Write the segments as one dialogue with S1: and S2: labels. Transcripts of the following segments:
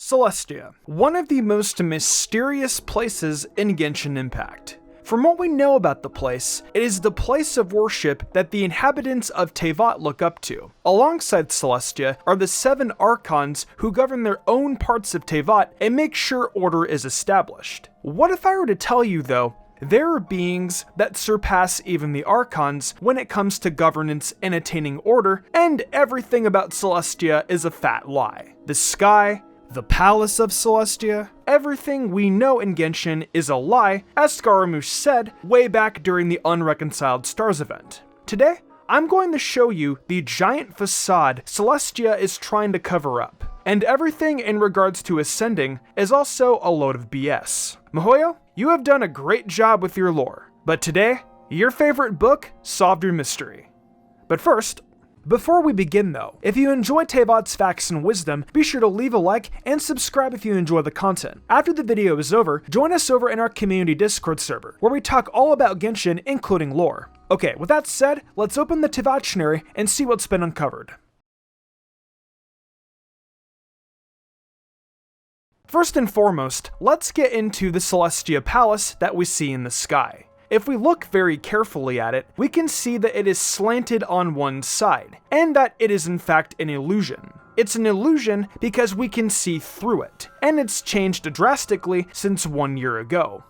S1: Celestia, one of the most mysterious places in Genshin Impact. From what we know about the place, it is the place of worship that the inhabitants of Teyvat look up to. Alongside Celestia are the 7 Archons who govern their own parts of Teyvat and make sure order is established. What if I were to tell you, though, there are beings that surpass even the Archons when it comes to governance and attaining order, and everything about Celestia is a fat lie? The sky, the palace of Celestia, everything we know in Genshin is a lie, as Scaramouche said way back during the Unreconciled Stars event. Today, I'm going to show you the giant facade Celestia is trying to cover up, and everything in regards to ascending is also a load of BS. Mihoyo, you have done a great job with your lore, but today, your favorite book solved your mystery. But first, before we begin though, if you enjoy Teyvat's facts and wisdom, be sure to leave a like and subscribe if you enjoy the content. After the video is over, join us over in our community Discord server, where we talk all about Genshin, including lore. Okay, with that said, let's open the Teyvat dictionary and see what's been uncovered. First and foremost, let's get into the Celestia Palace that we see in the sky. If we look very carefully at it, we can see that it is slanted on one side, and that it is in fact an illusion. It's an illusion because we can see through it, and it's changed drastically since 1 year ago.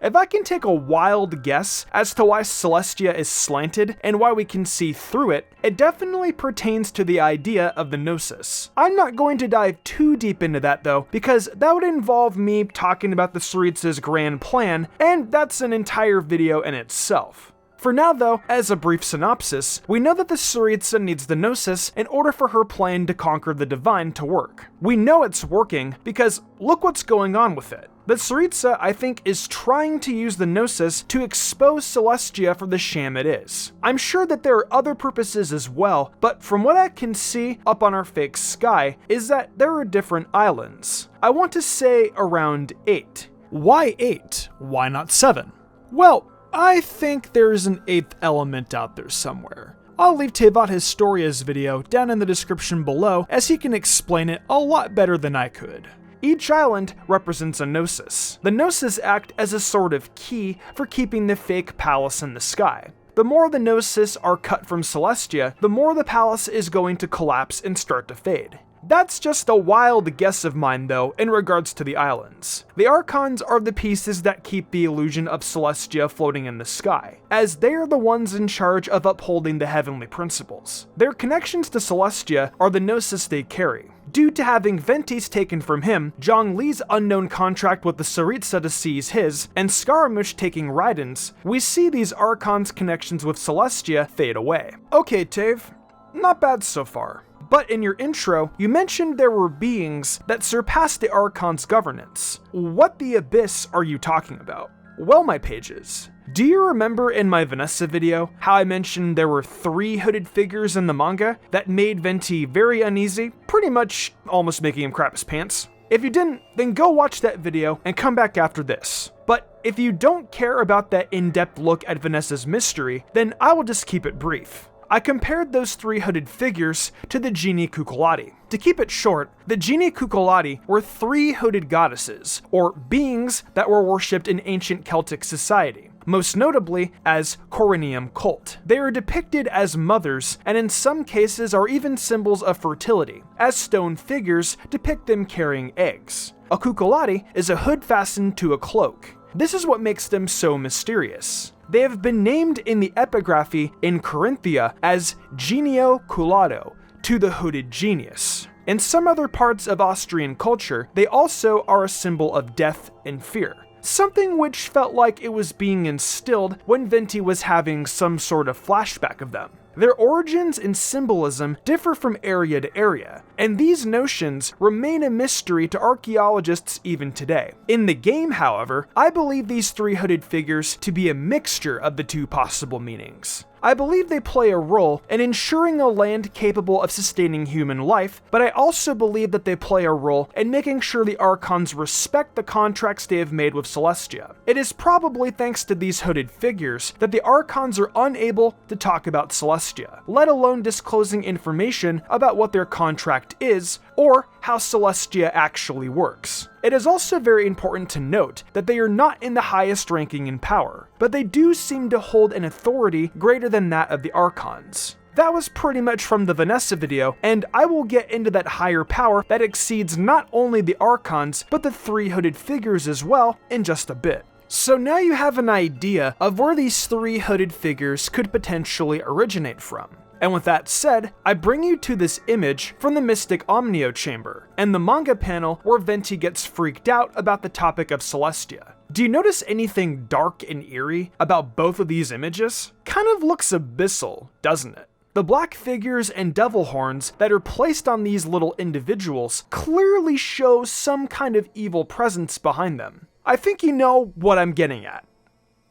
S1: If I can take a wild guess as to why Celestia is slanted and why we can see through it, it definitely pertains to the idea of the Gnosis. I'm not going to dive too deep into that though, because that would involve me talking about the Tsaritsa's grand plan, and that's an entire video in itself. For now though, as a brief synopsis, we know that the Tsaritsa needs the Gnosis in order for her plan to conquer the Divine to work. We know it's working because look what's going on with it. The Tsaritsa, I think, is trying to use the Gnosis to expose Celestia for the sham it is. I'm sure that there are other purposes as well, but from what I can see up on our fake sky is that there are different islands. I want to say around 8. Why 8? Why not 7? Well, I think there's an 8th element out there somewhere. I'll leave Teyvat Historia's video down in the description below, as he can explain it a lot better than I could. Each island represents a Gnosis. The Gnosis act as a sort of key for keeping the fake palace in the sky. The more the Gnosis are cut from Celestia, the more the palace is going to collapse and start to fade. That's just a wild guess of mine though in regards to the islands. The Archons are the pieces that keep the illusion of Celestia floating in the sky, as they are the ones in charge of upholding the heavenly principles. Their connections to Celestia are the Gnosis they carry. Due to having Ventis taken from him, Zhongli's unknown contract with the Tsaritsa to seize his, and Scaramouche taking Raiden's, we see these Archons' connections with Celestia fade away. Okay, Tave, not bad so far. But in your intro, you mentioned there were beings that surpassed the Archon's governance. What the abyss are you talking about? Well, my pages, do you remember in my Vanessa video how I mentioned there were 3 hooded figures in the manga that made Venti very uneasy, pretty much almost making him crap his pants? If you didn't, then go watch that video and come back after this. But if you don't care about that in-depth look at Vanessa's mystery, then I will just keep it brief. I compared those 3 hooded figures to the Genie Cucullati. To keep it short, the Genie Cucullati were 3 hooded goddesses, or beings that were worshipped in ancient Celtic society, most notably as Corinium cult. They are depicted as mothers, and in some cases are even symbols of fertility, as stone figures depict them carrying eggs. A Cucullati is a hood fastened to a cloak. This is what makes them so mysterious. They have been named in the epigraphy in Corinthia as Genio Cullado, to the hooded genius. In some other parts of Austrian culture, they also are a symbol of death and fear, something which felt like it was being instilled when Venti was having some sort of flashback of them. Their origins and symbolism differ from area to area, and these notions remain a mystery to archaeologists even today. In the game, however, I believe these 3 hooded figures to be a mixture of the 2 possible meanings. I believe they play a role in ensuring a land capable of sustaining human life, but I also believe that they play a role in making sure the Archons respect the contracts they have made with Celestia. It is probably thanks to these hooded figures that the Archons are unable to talk about Celestia, let alone disclosing information about what their contract is or how Celestia actually works. It is also very important to note that they are not in the highest ranking in power, but they do seem to hold an authority greater than that of the Archons. That was pretty much from the Vanessa video, and I will get into that higher power that exceeds not only the Archons, but the three hooded figures as well in just a bit. So now you have an idea of where these three hooded figures could potentially originate from. And with that said, I bring you to this image from the Mystic Omnio Chamber, and the manga panel where Venti gets freaked out about the topic of Celestia. Do you notice anything dark and eerie about both of these images? Kind of looks abyssal, doesn't it? The black figures and devil horns that are placed on these little individuals clearly show some kind of evil presence behind them. I think you know what I'm getting at.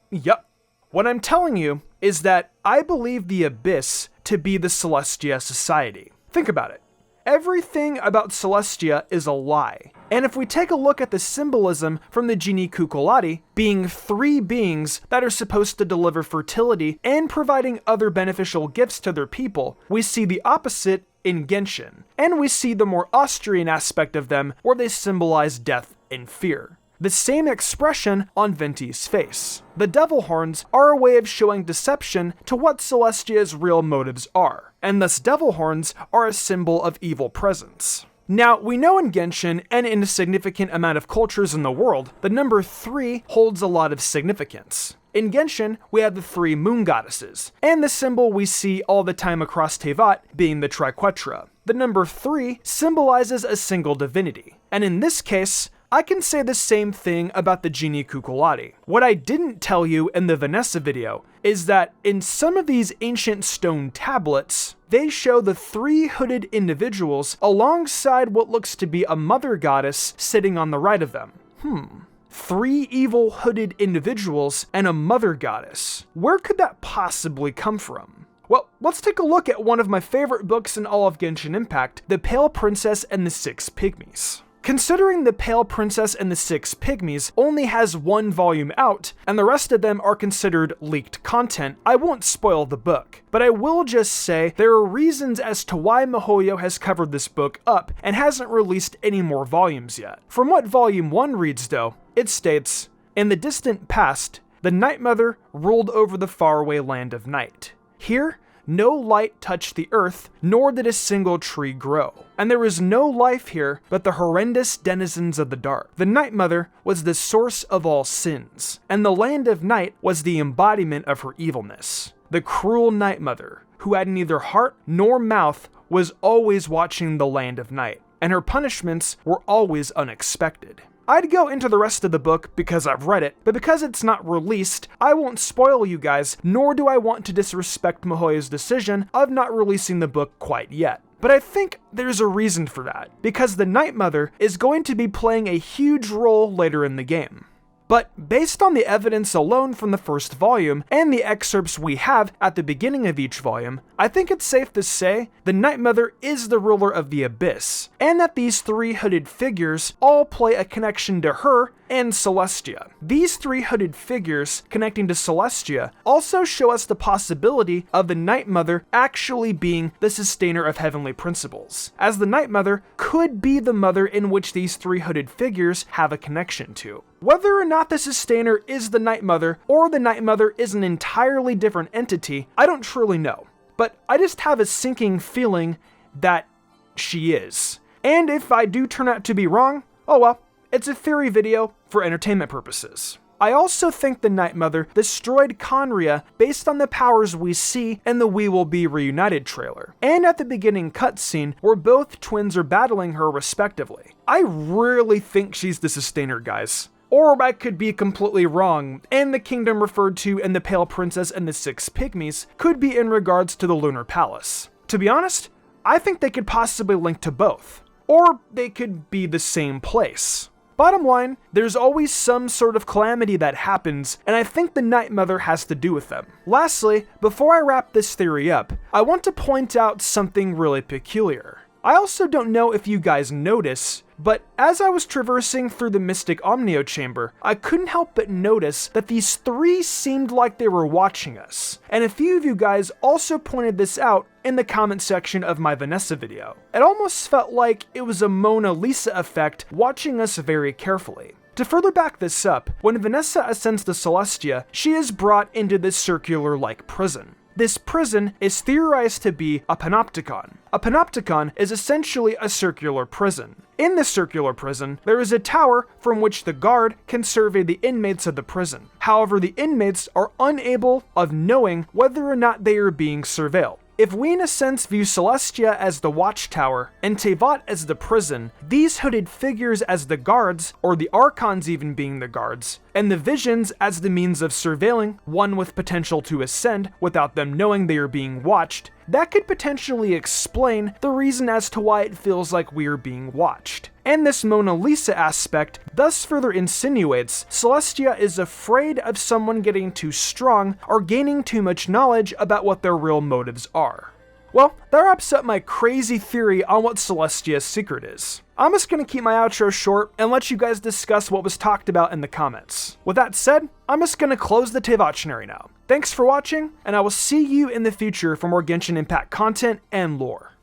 S1: Yup. What I'm telling you is that I believe the Abyss to be the Celestia Society. Think about it. Everything about Celestia is a lie. And if we take a look at the symbolism from the Geni Cuculati, being three beings that are supposed to deliver fertility and providing other beneficial gifts to their people, we see the opposite in Genshin. And we see the more Austrian aspect of them where they symbolize death and fear. The same expression on Venti's face. The devil horns are a way of showing deception to what Celestia's real motives are, and thus devil horns are a symbol of evil presence. Now, we know in Genshin, and in a significant amount of cultures in the world, the number 3 holds a lot of significance. In Genshin, we have the 3 moon goddesses, and the symbol we see all the time across Tevat being the triquetra. The number 3 symbolizes a single divinity, and in this case, I can say the same thing about the Geni Cuculati. What I didn't tell you in the Vanessa video is that in some of these ancient stone tablets, they show the 3 hooded individuals alongside what looks to be a mother goddess sitting on the right of them. 3 evil hooded individuals and a mother goddess. Where could that possibly come from? Well, let's take a look at one of my favorite books in all of Genshin Impact, The Pale Princess and the 6 Pygmies. Considering The Pale Princess and the 6 Pygmies only has 1 volume out, and the rest of them are considered leaked content, I won't spoil the book. But I will just say there are reasons as to why miHoYo has covered this book up and hasn't released any more volumes yet. From what Volume 1 reads though, it states, "In the distant past, the Night Mother ruled over the faraway land of night. Here, no light touched the earth, nor did a single tree grow. And there was no life here but the horrendous denizens of the dark. The Night Mother was the source of all sins, and the land of night was the embodiment of her evilness. The cruel Night Mother, who had neither heart nor mouth, was always watching the land of night, and her punishments were always unexpected." I'd go into the rest of the book because I've read it, but because it's not released, I won't spoil you guys, nor do I want to disrespect miHoYo's decision of not releasing the book quite yet. But I think there's a reason for that, because the Night Mother is going to be playing a huge role later in the game. But based on the evidence alone from the first volume, and the excerpts we have at the beginning of each volume, I think it's safe to say the Night Mother is the ruler of the Abyss, and that these 3 hooded figures all play a connection to her and Celestia. These 3 hooded figures connecting to Celestia also show us the possibility of the Night Mother actually being the sustainer of heavenly principles, as the Night Mother could be the mother in which these 3 hooded figures have a connection to. Whether or not the sustainer is the Night Mother, or the Night Mother is an entirely different entity, I don't truly know. But I just have a sinking feeling that she is. And if I do turn out to be wrong, oh well, it's a theory video for entertainment purposes. I also think the Night Mother destroyed Conria based on the powers we see in the We Will Be Reunited trailer, and at the beginning cutscene where both twins are battling her respectively. I really think she's the sustainer, guys. Or I could be completely wrong, and the kingdom referred to in The Pale Princess and the 6 Pygmies could be in regards to the Lunar Palace. To be honest, I think they could possibly link to both. Or they could be the same place. Bottom line, there's always some sort of calamity that happens, and I think the Night Mother has to do with them. Lastly, before I wrap this theory up, I want to point out something really peculiar. I also don't know if you guys notice, But as I was traversing through the Mystic Omnio chamber, I couldn't help but notice that these three seemed like they were watching us, and a few of you guys also pointed this out in the comment section of my Vanessa video. It almost felt like it was a Mona Lisa effect watching us very carefully. To further back this up, when Vanessa ascends to Celestia, she is brought into this circular-like prison. This prison is theorized to be a panopticon. A panopticon is essentially a circular prison. In this circular prison, there is a tower from which the guard can survey the inmates of the prison. However, the inmates are unable of knowing whether or not they are being surveilled. If we in a sense view Celestia as the watchtower and Tevat as the prison, these hooded figures as the guards, or the Archons even being the guards, and the visions as the means of surveilling, one with potential to ascend without them knowing they are being watched, that could potentially explain the reason as to why it feels like we are being watched. And this Mona Lisa aspect thus further insinuates Celestia is afraid of someone getting too strong or gaining too much knowledge about what their real motives are. Well, that wraps up my crazy theory on what Celestia's secret is. I'm just going to keep my outro short and let you guys discuss what was talked about in the comments. With that said, I'm just going to close the Tevattionary now. Thanks for watching, and I will see you in the future for more Genshin Impact content and lore.